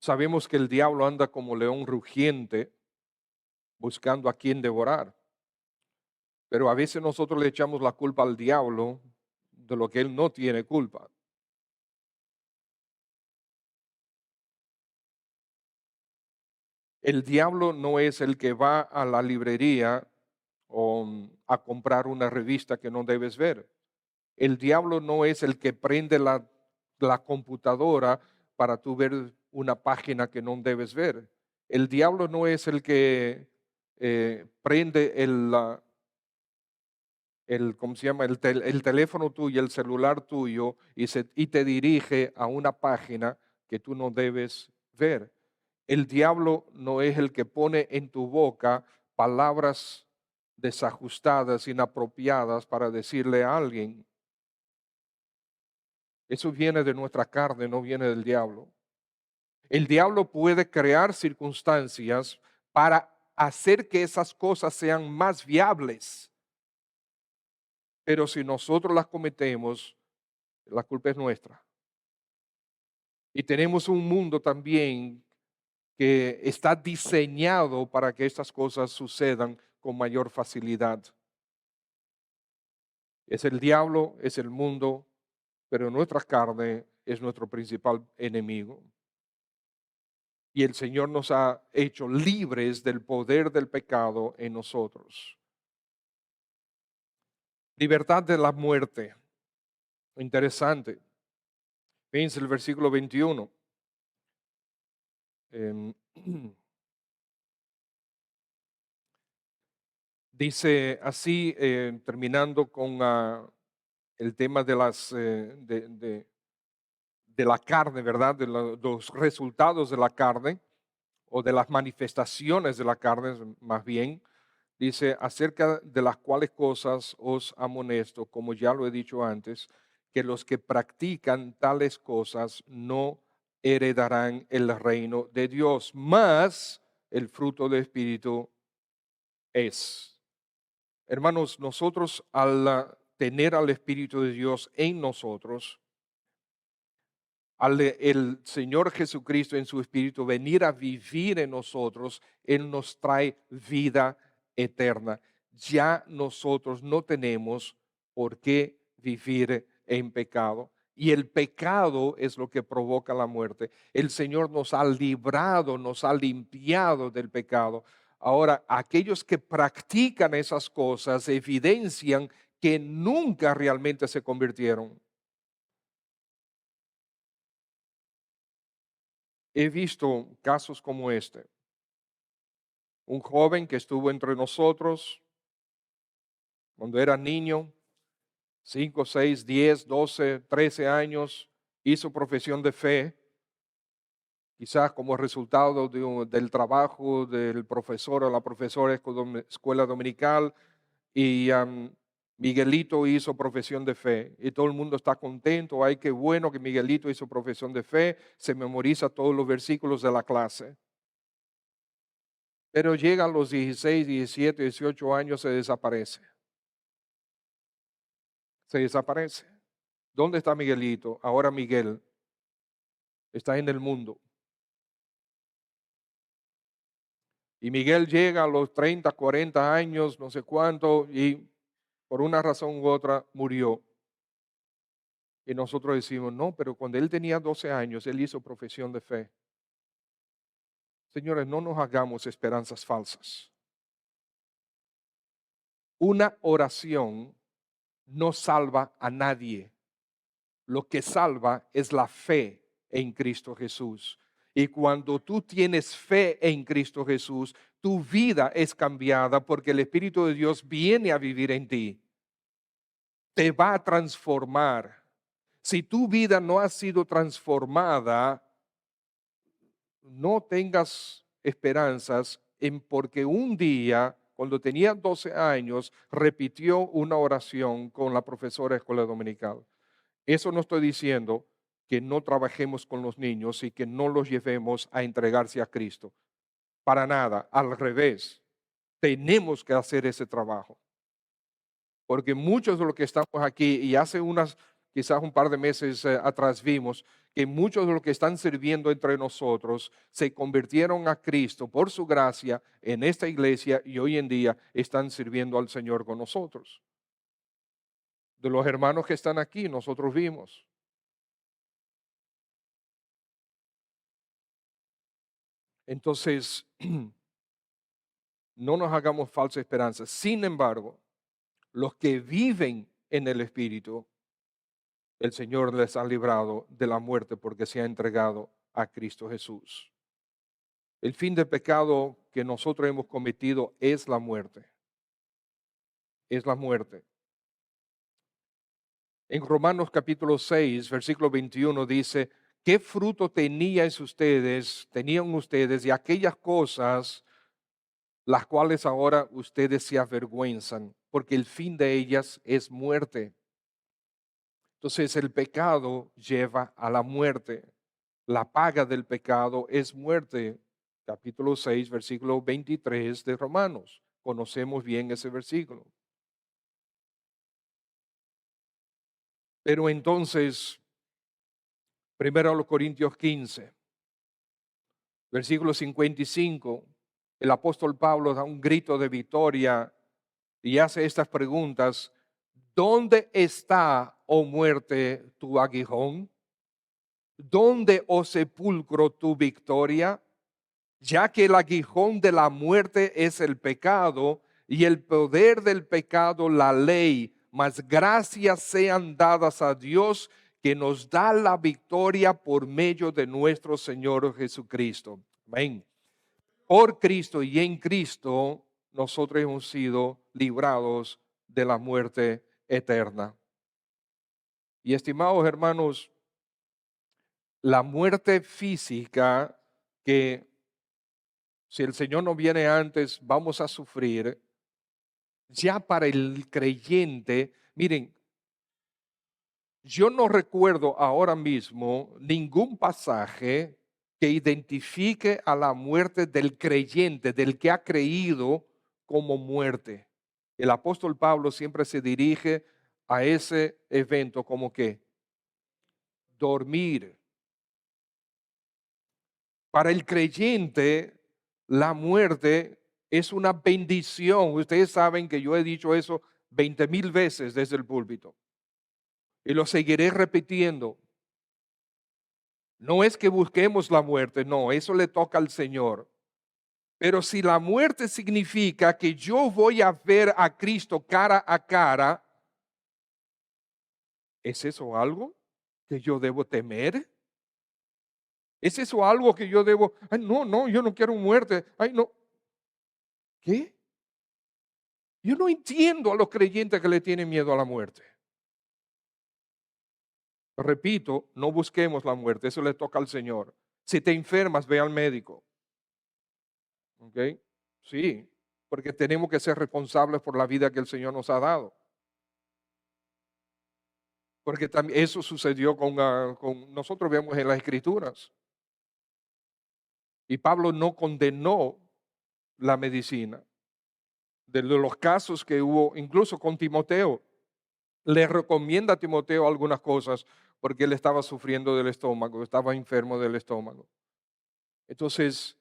Sabemos que el diablo anda como león rugiente buscando a quien devorar. Pero a veces nosotros le echamos la culpa al diablo de lo que él no tiene culpa. El diablo no es el que va a la librería o a comprar una revista que no debes ver. El diablo no es el que prende la computadora para tú ver una página que no debes ver. El diablo no es el que prende ¿cómo se llama? El teléfono tuyo, el celular tuyo y te dirige a una página que tú no debes ver. El diablo no es el que pone en tu boca palabras desajustadas, inapropiadas para decirle a alguien. Eso viene de nuestra carne, no viene del diablo. El diablo puede crear circunstancias para hacer que esas cosas sean más viables. Pero si nosotros las cometemos, la culpa es nuestra. Y tenemos un mundo también que está diseñado para que estas cosas sucedan con mayor facilidad. Es el diablo, es el mundo, pero nuestra carne es nuestro principal enemigo. Y el Señor nos ha hecho libres del poder del pecado en nosotros. Libertad de la muerte. Interesante. Fíjense el versículo 21. Em, dice así, terminando con el tema de de la carne, ¿verdad? De los resultados de la carne o de las manifestaciones de la carne, más bien. Dice, acerca de las cuales cosas os amonesto, como ya lo he dicho antes, que los que practican tales cosas no heredarán el reino de Dios, mas el fruto del Espíritu es. Hermanos, nosotros al tener al Espíritu de Dios en nosotros, al el Señor Jesucristo en su Espíritu venir a vivir en nosotros, Él nos trae vida eterna. Ya nosotros no tenemos por qué vivir en pecado. Y el pecado es lo que provoca la muerte. El Señor nos ha librado, nos ha limpiado del pecado. Ahora, aquellos que practican esas cosas evidencian que nunca realmente se convirtieron. He visto casos como este. Un joven que estuvo entre nosotros cuando era niño, 5, 6, 10, 12, 13 años, hizo profesión de fe, quizás como resultado del trabajo del profesor o la profesora de escuela dominical, y Miguelito hizo profesión de fe y todo el mundo está contento. Ay, qué bueno que Miguelito hizo profesión de fe, se memoriza todos los versículos de la clase. Pero llega a los 16, 17, 18 años, se desaparece. Se desaparece. ¿Dónde está Miguelito? Ahora Miguel está en el mundo. Y Miguel llega a los 30, 40 años, no sé cuánto, y por una razón u otra murió. Y nosotros decimos, no, pero cuando él tenía 12 años, él hizo profesión de fe. Señores, no nos hagamos esperanzas falsas. Una oración no salva a nadie. Lo que salva es la fe en Cristo Jesús. Y cuando tú tienes fe en Cristo Jesús, tu vida es cambiada porque el Espíritu de Dios viene a vivir en ti. Te va a transformar. Si tu vida no ha sido transformada, no tengas esperanzas en porque un día, cuando tenía 12 años, repitió una oración con la profesora de escuela dominical. Eso no estoy diciendo que no trabajemos con los niños y que no los llevemos a entregarse a Cristo. Para nada, al revés. Tenemos que hacer ese trabajo. Porque muchos de los que estamos aquí, y hace quizás un par de meses atrás vimos que muchos de los que están sirviendo entre nosotros se convirtieron a Cristo por su gracia en esta iglesia y hoy en día están sirviendo al Señor con nosotros. De los hermanos que están aquí, nosotros vimos. Entonces, no nos hagamos falsa esperanza. Sin embargo, los que viven en el Espíritu, el Señor les ha librado de la muerte porque se ha entregado a Cristo Jesús. El fin del pecado que nosotros hemos cometido es la muerte. Es la muerte. En Romanos capítulo 6, versículo 21 dice, ¿qué fruto tenían ustedes de aquellas cosas las cuales ahora ustedes se avergüenzan? Porque el fin de ellas es muerte. Entonces el pecado lleva a la muerte. La paga del pecado es muerte. Capítulo 6, versículo 23 de Romanos. Conocemos bien ese versículo. Pero entonces, primero a los Corintios 15, versículo 55, el apóstol Pablo da un grito de victoria y hace estas preguntas. ¿Dónde está, oh muerte, tu aguijón? ¿Dónde, oh sepulcro, tu victoria? Ya que el aguijón de la muerte es el pecado y el poder del pecado la ley, mas gracias sean dadas a Dios que nos da la victoria por medio de nuestro Señor Jesucristo. Amén. Por Cristo y en Cristo nosotros hemos sido librados de la muerte eterna. Y estimados hermanos, la muerte física que si el Señor no viene antes vamos a sufrir, ya para el creyente, miren, yo no recuerdo ahora mismo ningún pasaje que identifique a la muerte del creyente, del que ha creído como muerte. El apóstol Pablo siempre se dirige a ese evento como que dormir. Para el creyente, la muerte es una bendición. Ustedes saben que yo he dicho eso 20,000 veces desde el púlpito. Y lo seguiré repitiendo. No es que busquemos la muerte, no, eso le toca al Señor. Pero si la muerte significa que yo voy a ver a Cristo cara a cara, ¿es eso algo que yo debo temer? ¿Es eso algo que yo debo? Ay, no, yo no quiero muerte. Ay, no. ¿Qué? Yo no entiendo a los creyentes que le tienen miedo a la muerte. Repito, no busquemos la muerte, eso le toca al Señor. Si te enfermas, ve al médico. ¿Ok? Sí, porque tenemos que ser responsables por la vida que el Señor nos ha dado. Porque también eso sucedió con nosotros vemos en las Escrituras. Y Pablo no condenó la medicina. De los casos que hubo, incluso con Timoteo, le recomienda a Timoteo algunas cosas porque él estaba sufriendo del estómago, estaba enfermo del estómago. Entonces,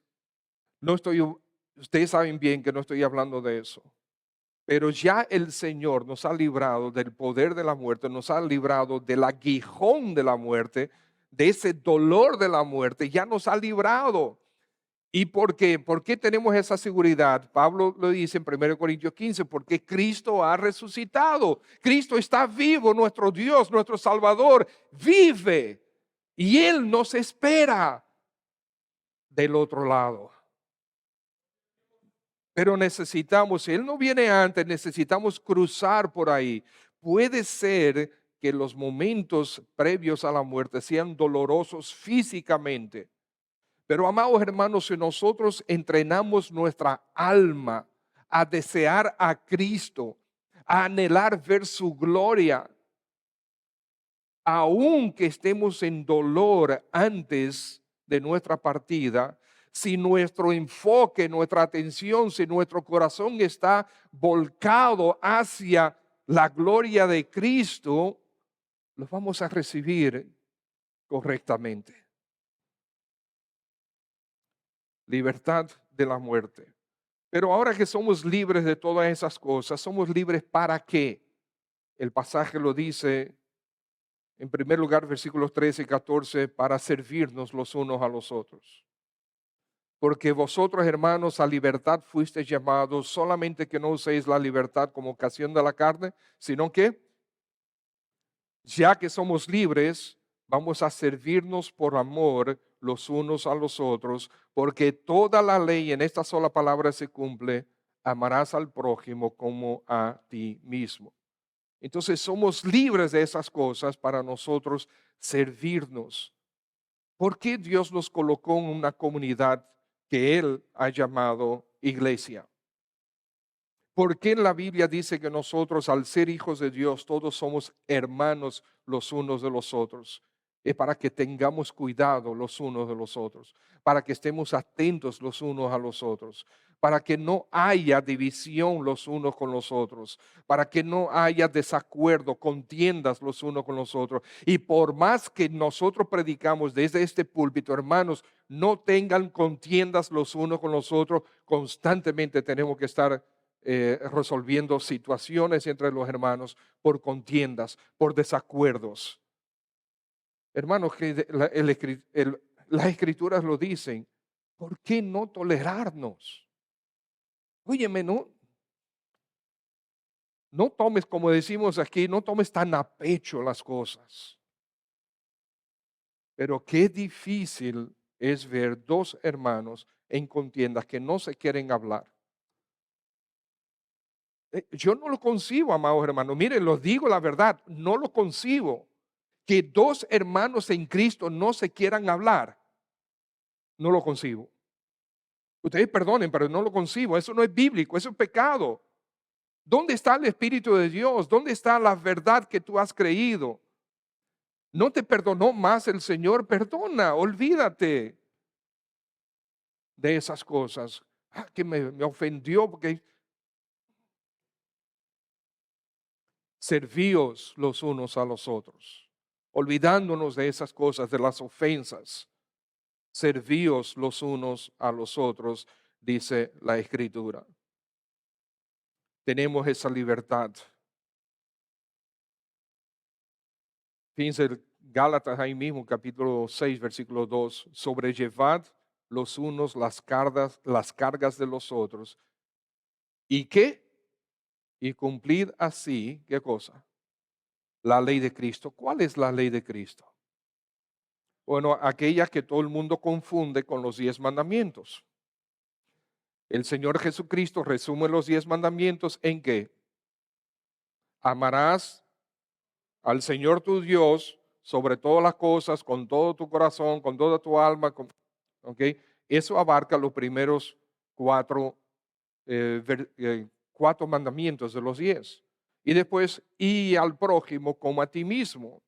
no estoy, ustedes saben bien que no estoy hablando de eso. Pero ya el Señor nos ha librado del poder de la muerte, nos ha librado del aguijón de la muerte, de ese dolor de la muerte, ya nos ha librado. ¿Y por qué? ¿Por qué tenemos esa seguridad? Pablo lo dice en 1 Corintios 15, porque Cristo ha resucitado. Cristo está vivo, nuestro Dios, nuestro Salvador, vive. Y Él nos espera del otro lado. Pero necesitamos, si Él no viene antes, necesitamos cruzar por ahí. Puede ser que los momentos previos a la muerte sean dolorosos físicamente. Pero amados hermanos, si nosotros entrenamos nuestra alma a desear a Cristo, a anhelar ver su gloria, aunque estemos en dolor antes de nuestra partida, si nuestro enfoque, nuestra atención, si nuestro corazón está volcado hacia la gloria de Cristo, los vamos a recibir correctamente. Libertad de la muerte. Pero ahora que somos libres de todas esas cosas, ¿somos libres para qué? El pasaje lo dice en primer lugar, versículos 13 y 14, para servirnos los unos a los otros. Porque vosotros, hermanos, a libertad fuisteis llamados, solamente que no uséis la libertad como ocasión de la carne, sino que, ya que somos libres, vamos a servirnos por amor los unos a los otros, porque toda la ley en esta sola palabra se cumple: amarás al prójimo como a ti mismo. Entonces somos libres de esas cosas para nosotros servirnos. ¿Por qué Dios nos colocó en una comunidad que Él ha llamado iglesia? ¿Por qué la Biblia dice que nosotros, al ser hijos de Dios, todos somos hermanos los unos de los otros? es para que tengamos cuidado los unos de los otros, para que estemos atentos los unos a los otros, para que no haya división los unos con los otros, para que no haya desacuerdo, contiendas los unos con los otros. Y por más que nosotros predicamos desde este púlpito, hermanos, no tengan contiendas los unos con los otros. Constantemente tenemos que estar resolviendo situaciones entre los hermanos por contiendas, por desacuerdos. Hermanos, que las escrituras lo dicen. ¿Por qué no tolerarnos? Óyeme, no tomes, como decimos aquí, no tomes tan a pecho las cosas. Pero qué difícil es ver dos hermanos en contiendas que no se quieren hablar. Yo no lo concibo, amados hermanos. Miren, los digo la verdad, no lo concibo. Que dos hermanos en Cristo no se quieran hablar, no lo concibo. Ustedes perdonen, pero no lo concibo. Eso no es bíblico, eso es pecado. ¿Dónde está el Espíritu de Dios? ¿Dónde está la verdad que tú has creído? ¿No te perdonó más el Señor? Perdona, olvídate de esas cosas. Que me ofendió porque servíos los unos a los otros, olvidándonos de esas cosas, de las ofensas. Servíos los unos a los otros, dice la Escritura. Tenemos esa libertad. Fíjense, Gálatas ahí mismo, capítulo 6, versículo 2. Sobrellevad los unos las cargas de los otros. ¿Y qué? Y cumplid así, ¿qué cosa? La ley de Cristo. ¿Cuál es la ley de Cristo? Bueno, aquella que todo el mundo confunde con los 10 mandamientos. El Señor Jesucristo resume los 10 mandamientos en que amarás al Señor tu Dios sobre todas las cosas, con todo tu corazón, con toda tu alma. ¿Ok? Eso abarca los primeros cuatro mandamientos de los 10. Y después, y al prójimo como a ti mismo.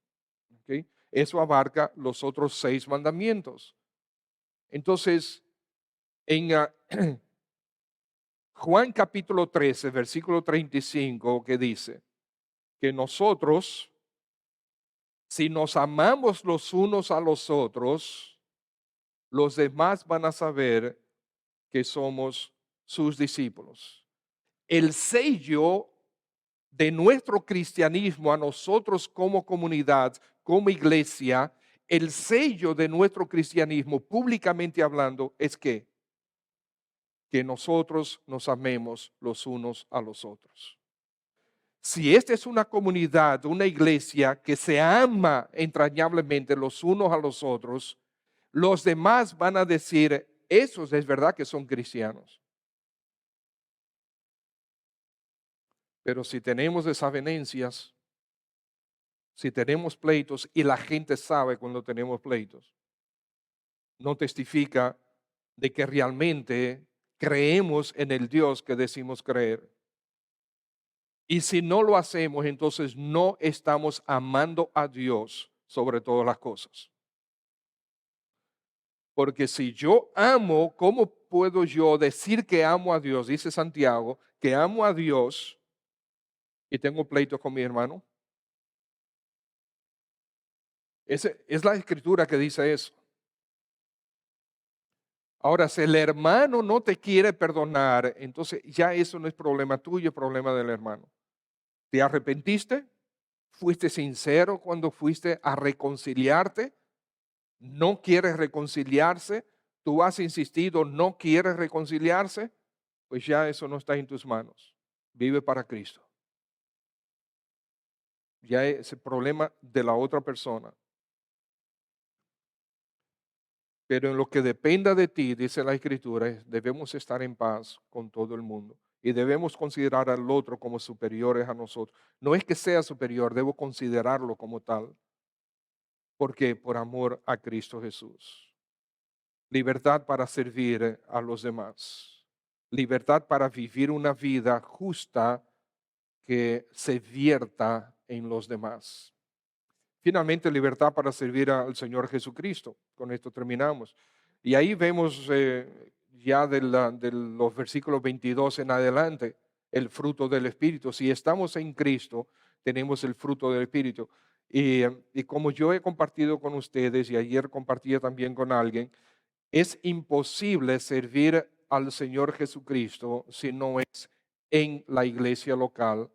¿Ok? Eso abarca los otros 6 mandamientos. Entonces, en Juan capítulo 13, versículo 35, que dice que nosotros, si nos amamos los unos a los otros, los demás van a saber que somos sus discípulos. El sello de nuestro cristianismo a nosotros como comunidad, como iglesia, el sello de nuestro cristianismo, públicamente hablando, es que nosotros nos amemos los unos a los otros. Si esta es una comunidad, una iglesia que se ama entrañablemente los unos a los otros, los demás van a decir, esos es verdad que son cristianos. Pero si tenemos desavenencias, si tenemos pleitos y la gente sabe cuando tenemos pleitos, no testifica de que realmente creemos en el Dios que decimos creer. Y si no lo hacemos, entonces no estamos amando a Dios sobre todas las cosas. Porque si yo amo, ¿cómo puedo yo decir que amo a Dios? Dice Santiago, que amo a Dios y tengo pleitos con mi hermano. Es la escritura que dice eso. Ahora, si el hermano no te quiere perdonar, entonces ya eso no es problema tuyo, es problema del hermano. ¿Te arrepentiste? ¿Fuiste sincero cuando fuiste a reconciliarte? ¿No quieres reconciliarse? ¿Tú has insistido, no quieres reconciliarse? Pues ya eso no está en tus manos. Vive para Cristo. Ya es el problema de la otra persona. Pero en lo que dependa de ti, dice la Escritura, debemos estar en paz con todo el mundo. Y debemos considerar al otro como superiores a nosotros. No es que sea superior, debo considerarlo como tal. Porque por amor a Cristo Jesús. Libertad para servir a los demás. Libertad para vivir una vida justa que se vierta en los demás. Finalmente, libertad para servir al Señor Jesucristo. Con esto terminamos. Y ahí vemos ya de los versículos 22 en adelante el fruto del Espíritu. Si estamos en Cristo, tenemos el fruto del Espíritu. Y como yo he compartido con ustedes y ayer compartía también con alguien, es imposible servir al Señor Jesucristo si no es en la iglesia local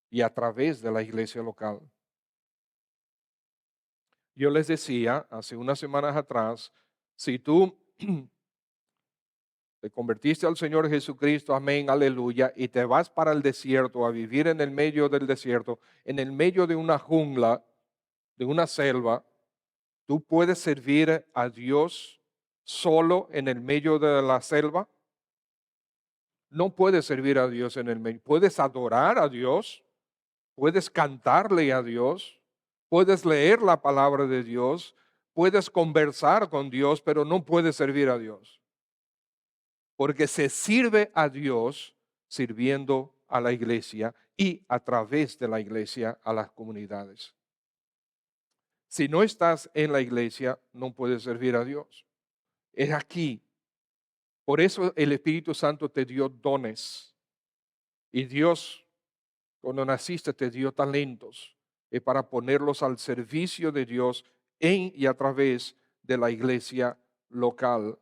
y a través de la iglesia local. Yo les decía hace unas semanas atrás, si tú te convertiste al Señor Jesucristo, amén, aleluya, y te vas para el desierto a vivir en el medio del desierto, en el medio de una jungla, de una selva, tú puedes servir a Dios solo en el medio de la selva. No puedes servir a Dios en el medio. Puedes adorar a Dios, puedes cantarle a Dios, puedes leer la palabra de Dios, puedes conversar con Dios, pero no puedes servir a Dios. Porque se sirve a Dios sirviendo a la iglesia y a través de la iglesia a las comunidades. Si no estás en la iglesia, no puedes servir a Dios. Es aquí. Por eso el Espíritu Santo te dio dones. Y Dios, cuando naciste, te dio talentos para ponerlos al servicio de Dios en y a través de la iglesia local.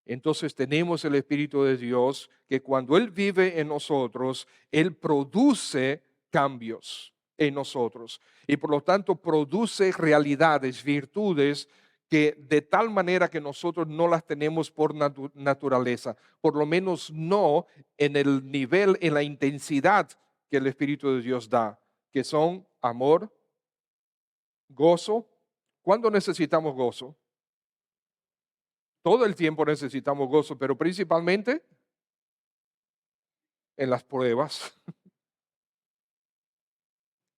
Entonces tenemos el Espíritu de Dios que cuando Él vive en nosotros, Él produce cambios en nosotros. Y por lo tanto produce realidades, virtudes que de tal manera que nosotros no las tenemos por naturaleza, por lo menos no en el nivel, en la intensidad que el Espíritu de Dios da, que son amor, gozo. ¿Cuándo necesitamos gozo? Todo el tiempo necesitamos gozo, pero principalmente en las pruebas.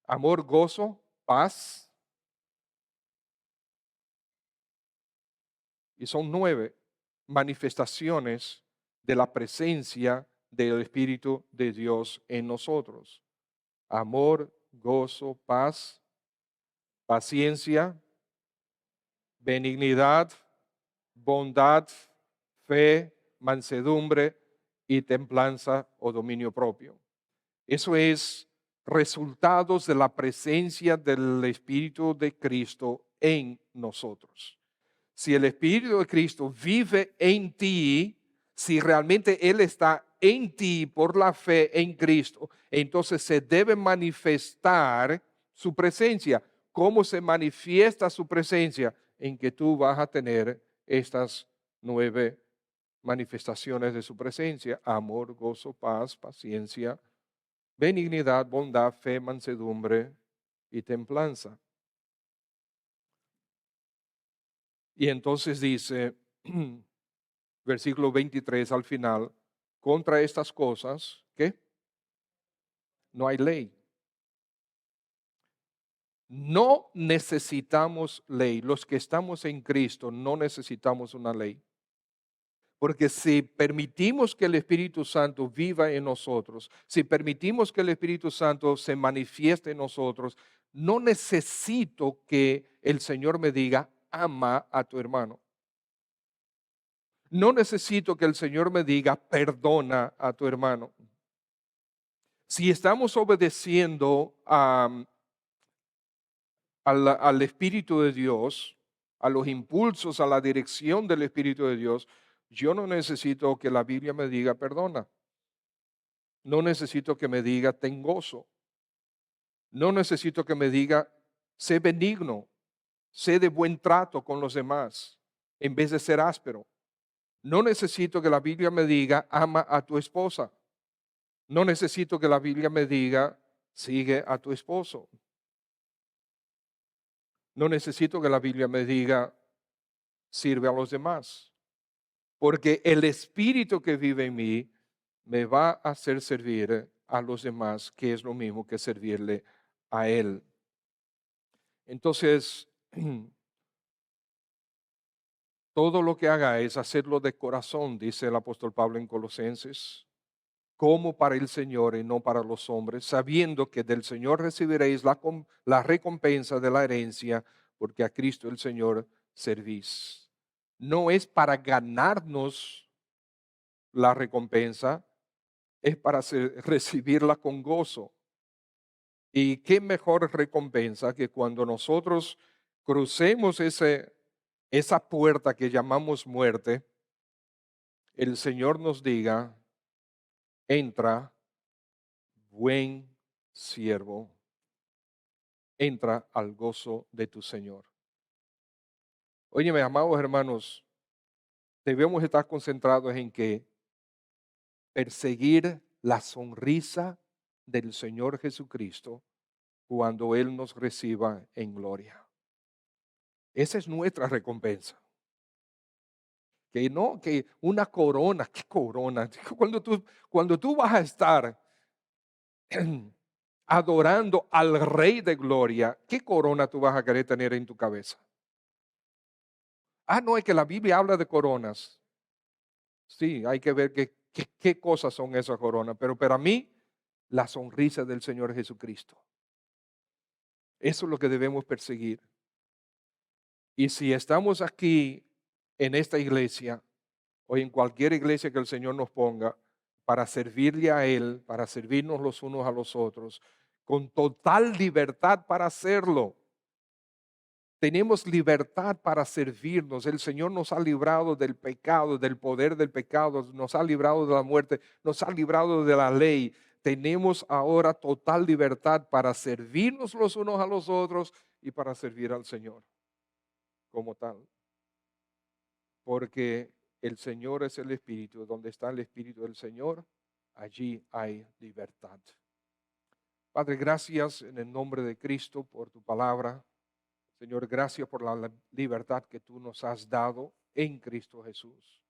Amor, gozo, paz. Y son 9 manifestaciones de la presencia del Espíritu de Dios en nosotros. Amor, gozo, paz, paciencia, benignidad, bondad, fe, mansedumbre y templanza o dominio propio. Eso es resultados de la presencia del Espíritu de Cristo en nosotros. Si el Espíritu de Cristo vive en ti, si realmente Él está en ti por la fe en Cristo, entonces se debe manifestar su presencia. ¿Cómo se manifiesta su presencia? En que tú vas a tener estas 9 manifestaciones de su presencia: amor, gozo, paz, paciencia, benignidad, bondad, fe, mansedumbre y templanza. Y entonces dice, versículo 23 al final, contra estas cosas, ¿qué? No hay ley. No necesitamos ley. Los que estamos en Cristo no necesitamos una ley. Porque si permitimos que el Espíritu Santo viva en nosotros, si permitimos que el Espíritu Santo se manifieste en nosotros, no necesito que el Señor me diga, ama a tu hermano. No necesito que el Señor me diga, perdona a tu hermano. Si estamos obedeciendo al Espíritu de Dios, a los impulsos, a la dirección del Espíritu de Dios, yo no necesito que la Biblia me diga, perdona. No necesito que me diga, ten gozo. No necesito que me diga, sé benigno, sé de buen trato con los demás, en vez de ser áspero. No necesito que la Biblia me diga, ama a tu esposa. No necesito que la Biblia me diga, sigue a tu esposo. No necesito que la Biblia me diga, sirve a los demás. Porque el Espíritu que vive en mí me va a hacer servir a los demás, que es lo mismo que servirle a Él. Entonces, todo lo que haga es hacerlo de corazón, dice el apóstol Pablo en Colosenses, como para el Señor y no para los hombres, sabiendo que del Señor recibiréis la recompensa de la herencia, porque a Cristo el Señor servís. No es para ganarnos la recompensa, es para recibirla con gozo. Y qué mejor recompensa que cuando nosotros crucemos esa puerta que llamamos muerte, el Señor nos diga, entra, buen siervo, entra al gozo de tu Señor. Óyeme, amados hermanos, debemos estar concentrados en que perseguir la sonrisa del Señor Jesucristo cuando Él nos reciba en gloria. Esa es nuestra recompensa. Que no, que una corona, ¿qué corona? Cuando tú vas a estar adorando al Rey de Gloria, ¿qué corona tú vas a querer tener en tu cabeza? Ah, no, es que la Biblia habla de coronas. Sí, hay que ver qué cosas son esas coronas, pero para mí, la sonrisa del Señor Jesucristo. Eso es lo que debemos perseguir. Y si estamos aquí en esta iglesia o en cualquier iglesia que el Señor nos ponga para servirle a Él, para servirnos los unos a los otros, con total libertad para hacerlo. Tenemos libertad para servirnos. El Señor nos ha librado del pecado, del poder del pecado, nos ha librado de la muerte, nos ha librado de la ley. Tenemos ahora total libertad para servirnos los unos a los otros y para servir al Señor como tal. Porque el Señor es el Espíritu. Donde está el Espíritu del Señor, allí hay libertad. Padre, gracias en el nombre de Cristo por tu palabra. Señor, gracias por la libertad que tú nos has dado en Cristo Jesús.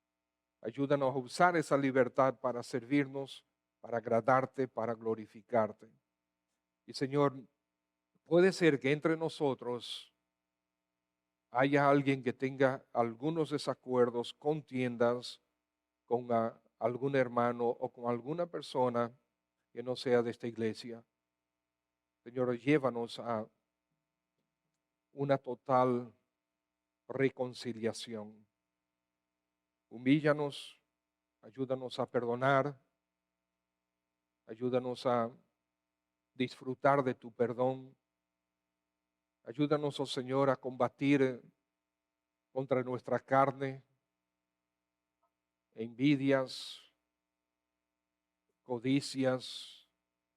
Ayúdanos a usar esa libertad para servirnos, para agradarte, para glorificarte. Y Señor, puede ser que entre nosotros haya alguien que tenga algunos desacuerdos, contiendas con algún hermano o con alguna persona que no sea de esta iglesia. Señor, llévanos a una total reconciliación. Humíllanos, ayúdanos a perdonar, ayúdanos a disfrutar de tu perdón. Ayúdanos, oh Señor, a combatir contra nuestra carne, envidias, codicias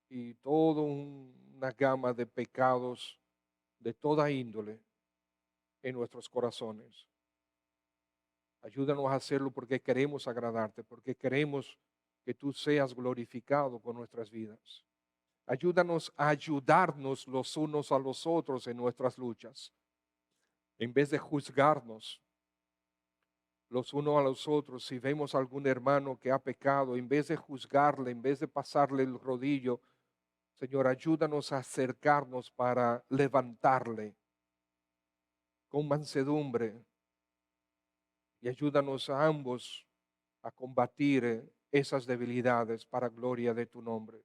y toda una gama de pecados de toda índole en nuestros corazones. Ayúdanos a hacerlo porque queremos agradarte, porque queremos que tú seas glorificado con nuestras vidas. Ayúdanos a ayudarnos los unos a los otros en nuestras luchas. En vez de juzgarnos los unos a los otros, si vemos a algún hermano que ha pecado, en vez de juzgarle, en vez de pasarle el rodillo, Señor, ayúdanos a acercarnos para levantarle con mansedumbre y ayúdanos a ambos a combatir esas debilidades para gloria de tu nombre.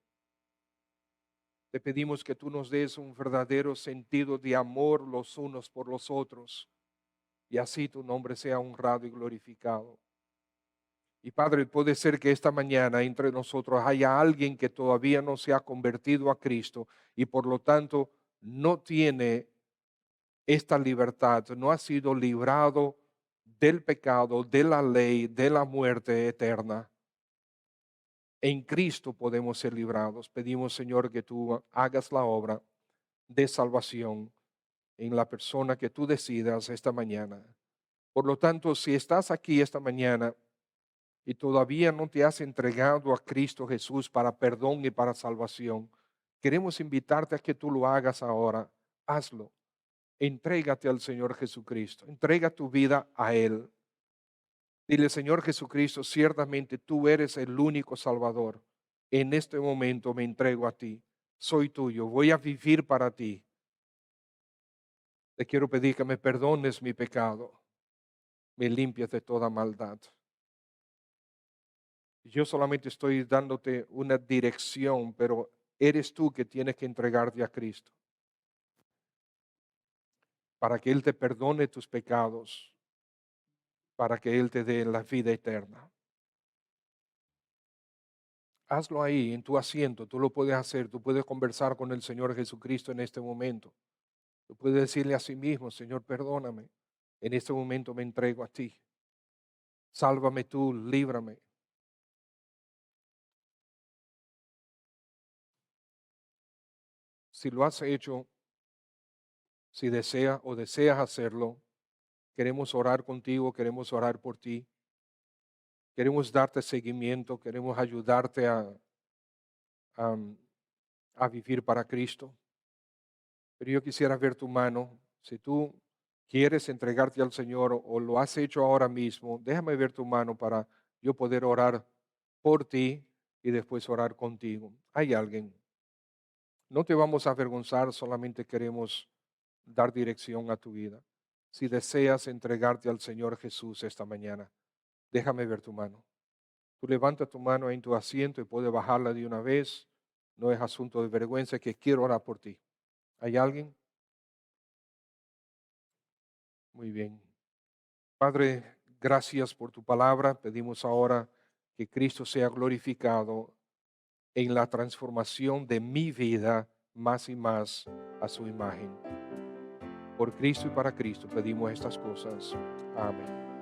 Te pedimos que tú nos des un verdadero sentido de amor los unos por los otros y así tu nombre sea honrado y glorificado. Y Padre, puede ser que esta mañana entre nosotros haya alguien que todavía no se ha convertido a Cristo y por lo tanto no tiene esta libertad, no ha sido librado del pecado, de la ley, de la muerte eterna. En Cristo podemos ser librados. Pedimos, Señor, que tú hagas la obra de salvación en la persona que tú decidas esta mañana. Por lo tanto, si estás aquí esta mañana y todavía no te has entregado a Cristo Jesús para perdón y para salvación, queremos invitarte a que tú lo hagas ahora. Hazlo. Entrégate al Señor Jesucristo. Entrega tu vida a Él. Dile, Señor Jesucristo, ciertamente tú eres el único Salvador. En este momento me entrego a ti. Soy tuyo. Voy a vivir para ti. Te quiero pedir que me perdones mi pecado. Me limpies de toda maldad. Yo solamente estoy dándote una dirección, pero eres tú que tienes que entregarte a Cristo para que Él te perdone tus pecados, para que Él te dé la vida eterna. Hazlo ahí en tu asiento, tú lo puedes hacer, tú puedes conversar con el Señor Jesucristo en este momento. Tú puedes decirle a sí mismo, Señor, perdóname, en este momento me entrego a ti. Sálvame tú, líbrame. Si lo has hecho, si deseas o deseas hacerlo, queremos orar contigo, queremos orar por ti, queremos darte seguimiento, queremos ayudarte a, a vivir para Cristo. Pero yo quisiera ver tu mano. Si tú quieres entregarte al Señor o lo has hecho ahora mismo, déjame ver tu mano para yo poder orar por ti y después orar contigo. ¿Hay alguien? No te vamos a avergonzar, solamente queremos dar dirección a tu vida. Si deseas entregarte al Señor Jesús esta mañana, déjame ver tu mano. Tú levanta tu mano en tu asiento y puedes bajarla de una vez. No es asunto de vergüenza, que quiero orar por ti. ¿Hay alguien? Muy bien. Padre, gracias por tu palabra. Pedimos ahora que Cristo sea glorificado en la transformación de mi vida más y más a su imagen. Por Cristo y para Cristo pedimos estas cosas. Amén.